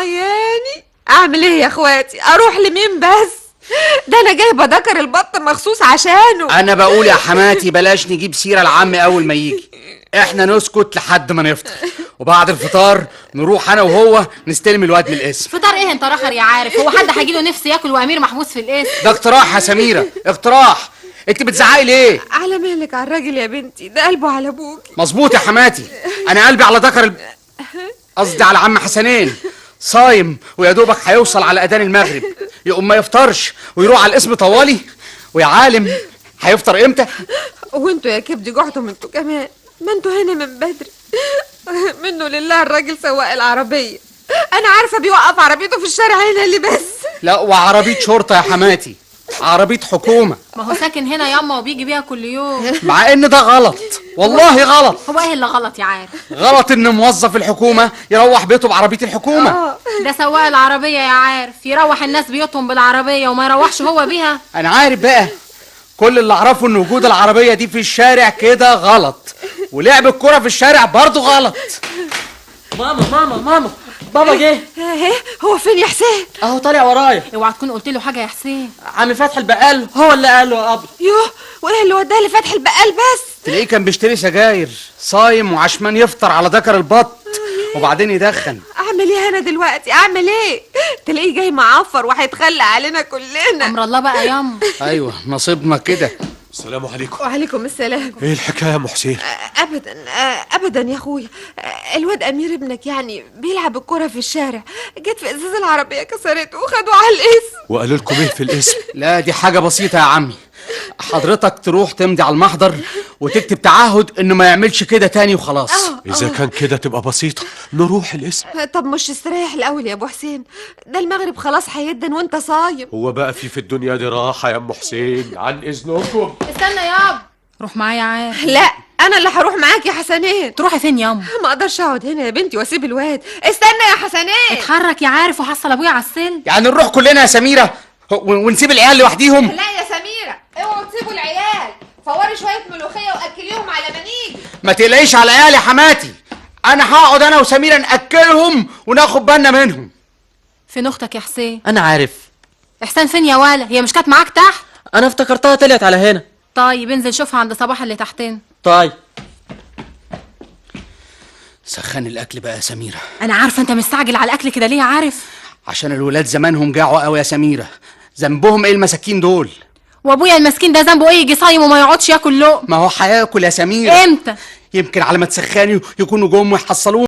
عياني. اعمل ايه يا اخواتي؟ اروح لمين بس؟ ده انا جايبه دكر البط مخصوص عشانه. انا بقول يا حماتي بلاش نجيب سيره العم اول ما يجي، احنا نسكت لحد ما نفطر، وبعد الفطار نروح انا وهو نستلم الواد من القسم. فطار ايه انت راخر يا عارف؟ هو حد هيجيله نفس ياكل وامير محبوس في القسم؟ ده اقتراح يا سميره، اقتراح. انت بتزعقي ليه؟ على مالك على الراجل يا بنتي، ده قلبه على ابوكي. مظبوط يا حماتي، انا قلبي على ذكر قصدي على عم حسنين، صايم ويا دوبك هيوصل على اذان المغرب، يقوم ما يفطرش ويروح على القسم طوالي. ويا عالم هيفطر امتى؟ وانتوا يا كبدي جعتم انتوا كمان، ما انتوا هنا من بدري. منه لله الراجل سواق العربيه، انا عارفه بيوقف عربيته في الشارع هنا اللي بس. لا وعربيه شرطه يا حماتي، عربيه حكومه. ما هو ساكن هنا ياما وبيجي بيها كل يوم. مع ان ده غلط، والله غلط. هو ايه اللي غلط يا عارف؟ غلط ان موظف الحكومه يروح بيته بعربيه الحكومه. ده سواق العربيه يا عارف يروح الناس بيوتهم بالعربيه وما يروحش هو بيها. انا عارف بقى، كل اللي اعرفه ان وجود العربيه دي في الشارع كده غلط، ولعب الكره في الشارع برضه غلط. ماما بابا جه. ايه هو فين يا حسين؟ اهو طالع ورايا. اوعى تكون قلت له حاجه يا حسين. عم فتحي البقال هو اللي قال له يا ابله. يوه، وايه اللي وداه لفتح البقال بس؟ تلاقيه كان بيشتري سجاير، صايم وعشمان يفطر على ذكر البط وبعدين يدخن. اعمل ايه انا دلوقتي؟ اعمل ايه؟ تلاقيه جاي معفر وهيتخلى علينا كلنا. امر الله بقى ياما. ايوه نصيبنا كده. السلام عليكم. وعليكم السلام. ايه الحكايه يا ام حسين؟ ابدا يا اخويا، الواد امير ابنك يعني بيلعب الكرة في الشارع، جت في ازاز العربيه كسرته وخدوه على القسم. وقالوا لكم ايه في الاسم؟ لا دي حاجه بسيطه يا عمي، حضرتك تروح تمضي على المحضر وتكتب تعهد انه ما يعملش كده تاني وخلاص. اذا كان كده تبقى بسيطه، نروح الاسم. طب مش تستريح الاول يا ابو حسين؟ ده المغرب خلاص هيدن وانت صايم. هو بقى في الدنيا دي راحه يا ام حسين؟ عن اذنكم. استنى يابا، روح معايا عارف. لا انا اللي هروح معاك يا حسنين. تروحي فين ياما؟ ما اقدرش اقعد هنا يا بنتي واسيب الواد. استنى يا حسنين. اتحرك يا عارف وحصل ابويا على السلم. يعني نروح كلنا يا سميره ونسيب العيال لوحديهم؟ لا يا سميره، اوعوا تسيبوا العيال، فوري شويه ملوخيه واكليهم على ما نيجي. ما تقلقيش على العيال يا حماتي، انا هقعد انا وسميره ناكلهم وناخد بالنا منهم. فين اختك يا حسين؟ انا عارف. احسان فين يا ولا؟ هي مش كانت معاك تحت؟ انا افتكرتها طلعت على هنا. طيب انزل شوفها عند صباح اللي تحتنا. طيب. سخن الاكل بقى يا سميره. انا عارفه انت مستعجل على الاكل كده ليه يا عارف؟ عشان الولاد زمانهم جاعوا قوي يا سميره، ذنبهم ايه المساكين دول؟ وابويا المسكين ده ذنبه ايه يجي صايم وما يقعدش ياكل لقمه؟ ما هو هياكل يا سميره. امتى؟ يمكن على ما تسخني يكونوا جم ويحصلوه.